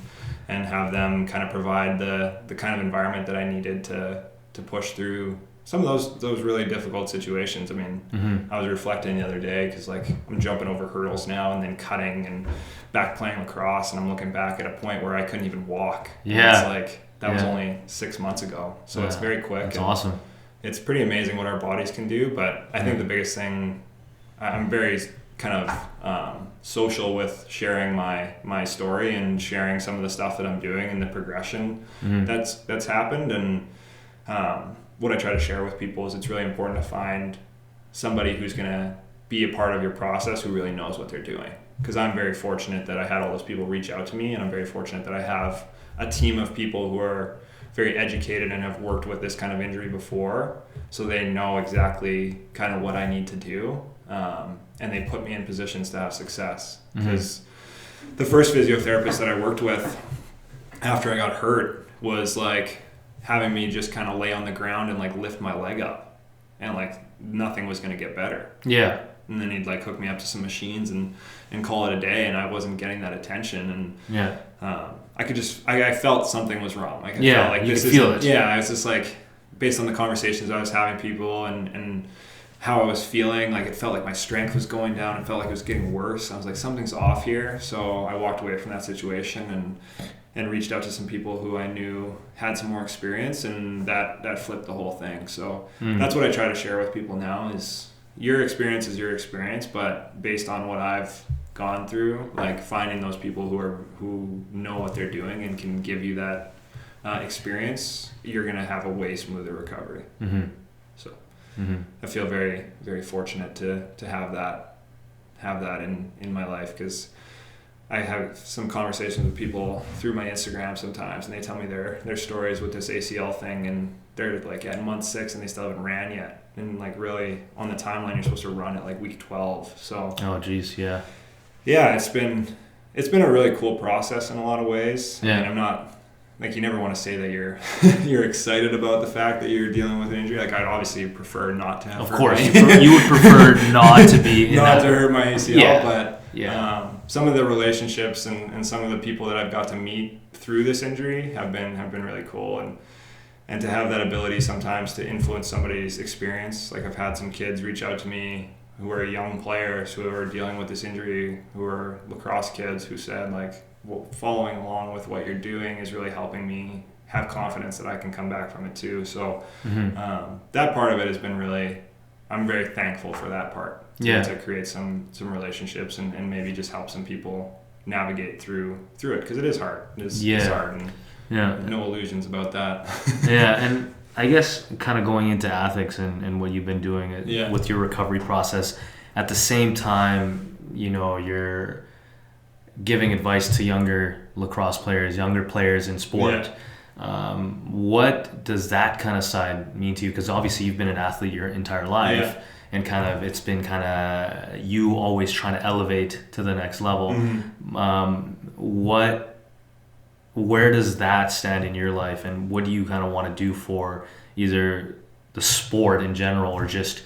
and have them kind of provide the kind of environment that I needed to push through some of those really difficult situations. I mean, I was reflecting the other day because like I'm jumping over hurdles now and then cutting and back playing lacrosse, and I'm looking back at a point where I couldn't even walk. Yeah, it's like that was only 6 months ago. So it's very quick. It's awesome. It's pretty amazing what our bodies can do. But I think the biggest thing, I'm very kind of social with sharing my story and sharing some of the stuff that I'm doing and the progression that's happened. And what I try to share with people is it's really important to find somebody who's going to be a part of your process who really knows what they're doing. Because I'm very fortunate that I had all those people reach out to me, and I'm very fortunate that I have a team of people who are very educated and have worked with this kind of injury before, so they know exactly kind of what I need to do, and they put me in positions to have success. Because the first physiotherapist that I worked with after I got hurt was like having me just kind of lay on the ground and like lift my leg up, and like nothing was going to get better. Yeah. And then he'd like hook me up to some machines and call it a day, and I wasn't getting that attention. And I felt something was wrong. Like I felt like you could feel it. Yeah, I was just like, based on the conversations I was having people and how I was feeling, like it felt like my strength was going down. It felt like it was getting worse. I was like, something's off here. So I walked away from that situation and reached out to some people who I knew had some more experience, and that flipped the whole thing. So that's what I try to share with people now is your experience is your experience, but based on what I've gone through, like finding those people who know what they're doing and can give you that experience, you're going to have a way smoother recovery. So I feel very, very fortunate to have that in my life, because I have some conversations with people through my Instagram sometimes, and they tell me their stories with this ACL thing, and they're like at month 6 and they still haven't ran yet. And like really on the timeline, you're supposed to run at like week 12. So yeah, it's been a really cool process in a lot of ways. Yeah, and I'm not like, you never want to say that you're excited about the fact that you're dealing with an injury. Like I'd obviously prefer not to have. Of course, you would prefer not to be not to hurt my ACL, but some of the relationships and some of the people that I've got to meet through this injury have been really cool. And and to have that ability sometimes to influence somebody's experience. Like I've had some kids reach out to me who are young players who are dealing with this injury, who are lacrosse kids, who said like, well, following along with what you're doing is really helping me have confidence that I can come back from it too. So that part of it has been really, I'm very thankful for that part. To create some relationships and maybe just help some people navigate through it, because it is hard. It's hard, and no illusions about that. And I guess kind of going into ATHX and what you've been doing with your recovery process, at the same time, you know, you're giving advice to younger lacrosse players, younger players in sport. What does that kind of side mean to you? Because obviously you've been an athlete your entire life, and kind of it's been kind of you always trying to elevate to the next level. Where does that stand in your life, and what do you kind of want to do for either the sport in general or just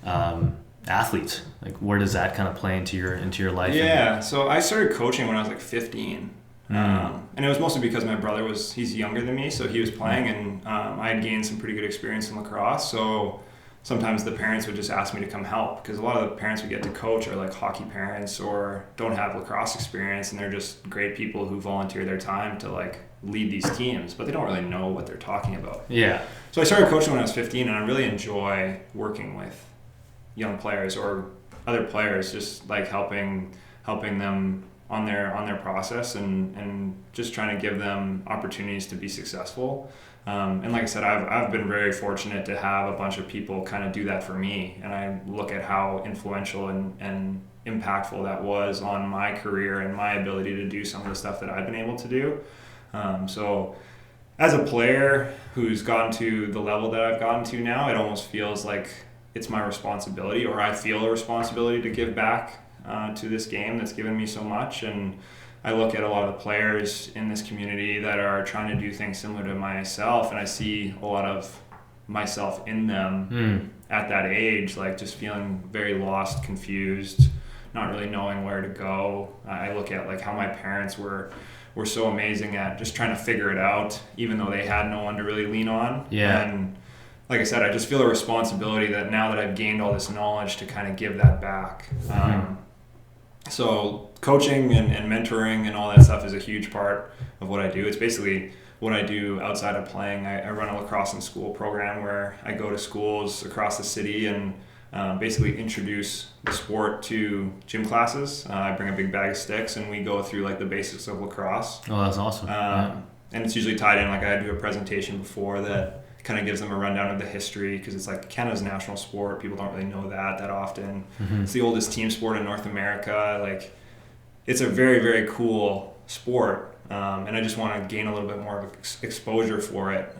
athletes? Like, where does that kind of play into your life? So I started coaching when I was like 15. And it was mostly because my brother he's younger than me, so he was playing, and I had gained some pretty good experience in lacrosse. So sometimes the parents would just ask me to come help, because a lot of the parents we get to coach are like hockey parents or don't have lacrosse experience, and they're just great people who volunteer their time to like lead these teams, but they don't really know what they're talking about. So I started coaching when I was 15, and I really enjoy working with young players or other players, just like helping them on their process and just trying to give them opportunities to be successful. And like I said, I've been very fortunate to have a bunch of people kind of do that for me, and I look at how influential and impactful that was on my career and my ability to do some of the stuff that I've been able to do. So as a player who's gotten to the level that I've gotten to now, it almost feels like it's my responsibility, or I feel a responsibility to give back to this game that's given me so much. And I look at a lot of the players in this community that are trying to do things similar to myself, and I see a lot of myself in them at that age, like just feeling very lost, confused, not really knowing where to go. I look at like how my parents were so amazing at just trying to figure it out, even though they had no one to really lean on. And like I said, I just feel a responsibility that now that I've gained all this knowledge to kind of give that back. So coaching and mentoring and all that stuff is a huge part of what I do. It's basically what I do outside of playing. I run a lacrosse in school program where I go to schools across the city and basically introduce the sport to gym classes. I bring a big bag of sticks and we go through like the basics of lacrosse. Oh, that's awesome. And it's usually tied in, like I do a presentation before that kind of gives them a rundown of the history, because it's like Canada's national sport. People don't really know that often. It's the oldest team sport in North America. Like, it's a very, very cool sport. And I just want to gain a little bit more of exposure for it.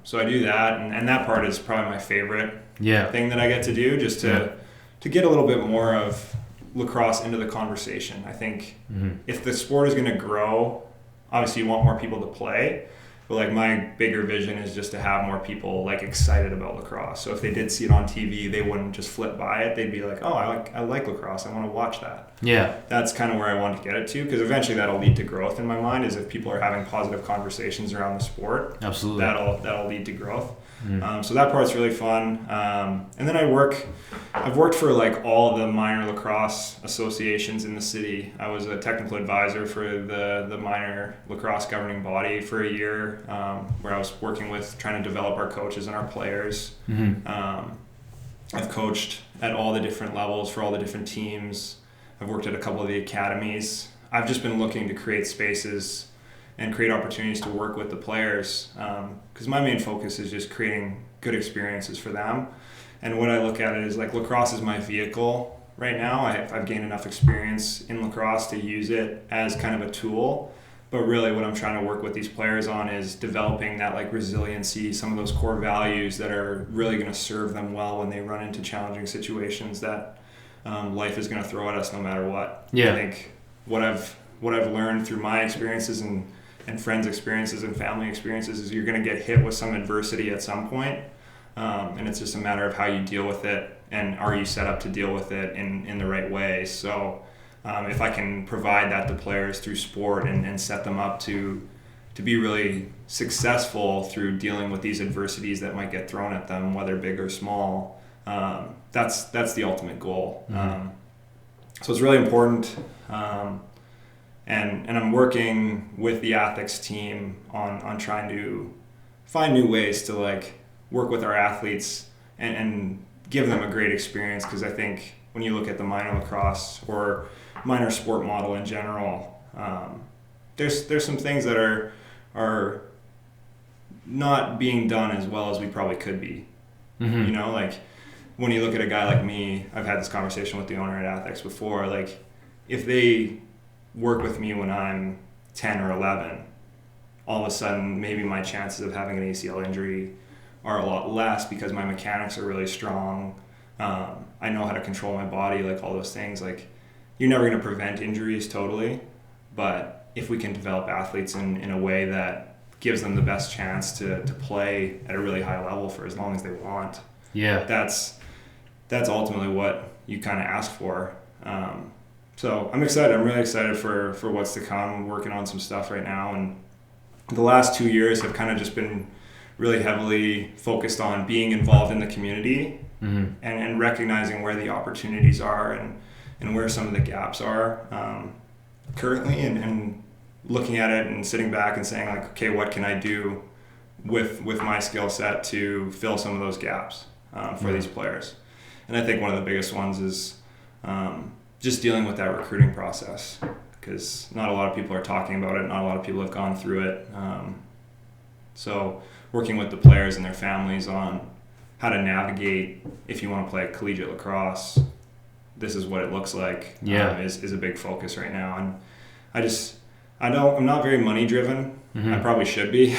So I do that, and that part is probably my favorite thing that I get to do, just to get a little bit more of lacrosse into the conversation. I think if the sport is going to grow, obviously you want more people to play, but like my bigger vision is just to have more people like excited about lacrosse. So if they did see it on TV, they wouldn't just flip by it. They'd be like, oh, I like lacrosse. I want to watch that. That's kind of where I want to get it to, because eventually that'll lead to growth in my mind, is if people are having positive conversations around the sport. Absolutely. That'll lead to growth. So that part's really fun. And then I've worked for like all the minor lacrosse associations in the city. I was a technical advisor for the minor lacrosse governing body for a year, where I was working with trying to develop our coaches and our players. I've coached at all the different levels for all the different teams. I've worked at a couple of the academies. I've just been looking to create spaces and create opportunities to work with the players, because my main focus is just creating good experiences for them. And what I look at it is like lacrosse is my vehicle right now. I've gained enough experience in lacrosse to use it as kind of a tool, but really what I'm trying to work with these players on is developing that like resiliency, some of those core values that are really going to serve them well when they run into challenging situations that life is going to throw at us no matter what. I think what I've learned through my experiences and friends' experiences and family experiences is you're going to get hit with some adversity at some point, and it's just a matter of how you deal with it, and are you set up to deal with it in the right way. So if I can provide that to players through sport and set them up to to be really successful through dealing with these adversities that might get thrown at them, whether big or small. That's the ultimate goal. So it's really important. And I'm working with the ATHX team on trying to find new ways to like work with our athletes and give them a great experience, because I think when you look at the minor lacrosse or minor sport model in general, there's some things that are not being done as well as we probably could be. You know, like when you look at a guy like me, I've had this conversation with the owner at ATHX before, like if they work with me when I'm 10 or 11, all of a sudden maybe my chances of having an ACL injury are a lot less because my mechanics are really strong. I know how to control my body, like all those things. Like you're never going to prevent injuries totally, but if we can develop athletes in a way that gives them the best chance to play at a really high level for as long as they want, that's ultimately what you kind of ask for. So I'm excited. I'm really excited for what's to come. I'm working on some stuff right now, and the last 2 years have kind of just been really heavily focused on being involved in the community and recognizing where the opportunities are and where some of the gaps are currently, and looking at it and sitting back and saying like, okay, what can I do with my skill set to fill some of those gaps for these players? And I think one of the biggest ones is just dealing with that recruiting process, because not a lot of people are talking about it. Not a lot of people have gone through it. So working with the players and their families on how to navigate, if you want to play collegiate lacrosse, this is what it looks like, is a big focus right now. And I'm not very money driven. I probably should be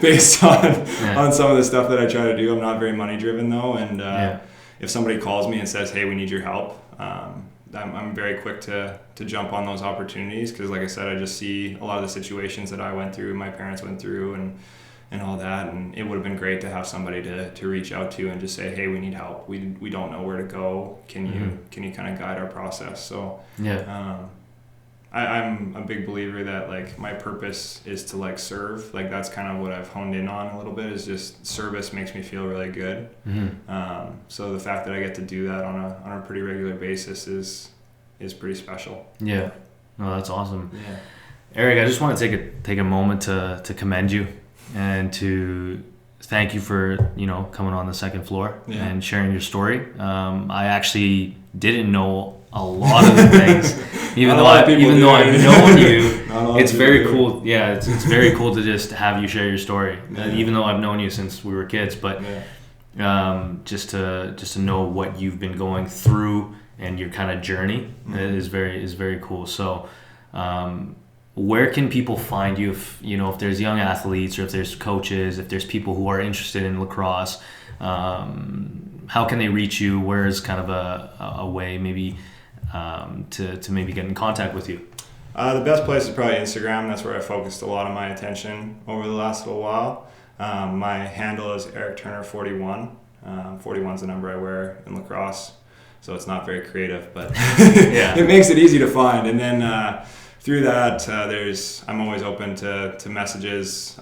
based on some of the stuff that I try to do. I'm not very money driven though. And if somebody calls me and says, hey, we need your help, I'm very quick to jump on those opportunities, because like I said, I just see a lot of the situations that I went through, my parents went through, and all that, and it would have been great to have somebody to reach out to and just say, hey, we need help, we don't know where to go, can you kind of guide our process? So I'm a big believer that like my purpose is to like serve. Like that's kind of what I've honed in on a little bit, is just service makes me feel really good. So the fact that I get to do that on a pretty regular basis is pretty special. No, that's awesome. Erik, I just want to take a moment to commend you and to thank you for coming on the second floor and sharing your story. I actually didn't know a lot of the things, even though I've known you. It's very cool. Yeah, it's very cool to just have you share your story, even though I've known you since we were kids. But just to know what you've been going through and your kind of journey is very cool. So, where can people find you if there's young athletes, or if there's coaches, if there's people who are interested in lacrosse? How can they reach you? Where is kind of a way maybe to maybe get in contact with you? The best place is probably Instagram. That's where I focused a lot of my attention over the last little while. My handle is Erik Turner 41. 41 is the number I wear in lacrosse, so it's not very creative, but it makes it easy to find. And then through that, I'm always open to messages,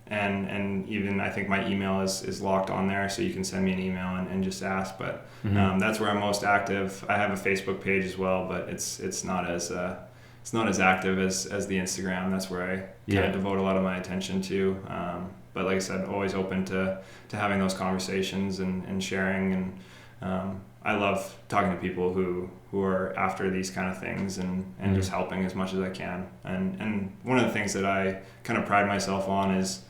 and even I think my email is locked on there, so you can send me an email and just ask. But that's where I'm most active. I have a Facebook page as well, but it's not as active as the Instagram. That's where I kind of devote a lot of my attention to. But like I said, always open to having those conversations and sharing. And I love talking to people who are after these kind of things and just helping as much as I can. And one of the things that I kind of pride myself on is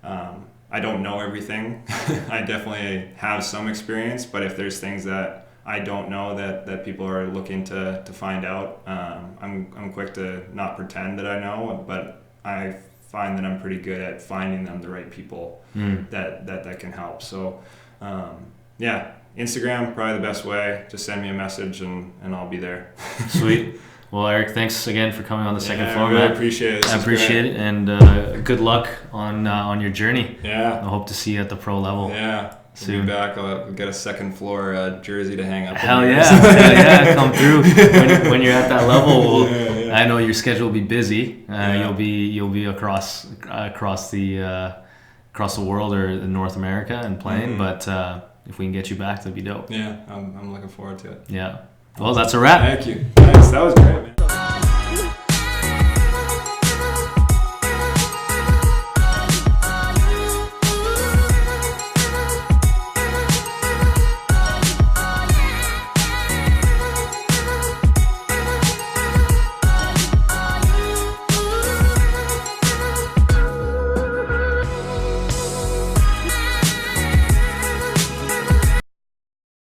I don't know everything. I definitely have some experience, but if there's things that I don't know that people are looking to find out, I'm quick to not pretend that I know, but I find that I'm pretty good at finding them the right people that can help. So Instagram, probably the best way. Just send me a message and I'll be there. Sweet. Well, Erik, thanks again for coming on the second floor, I really man. appreciate it. I appreciate it, and good luck on your journey. Yeah. I hope to see you at the pro level. Yeah. Soon. We'll be back. I'll get a second floor jersey to hang up. Hell yeah, come through when you're at that level. I know your schedule will be busy. You'll be across the world or in North America and playing. But if we can get you back, that'd be dope. Yeah, I'm looking forward to it. Yeah. Well, that's a wrap. Thank you. Thanks. That was great, man.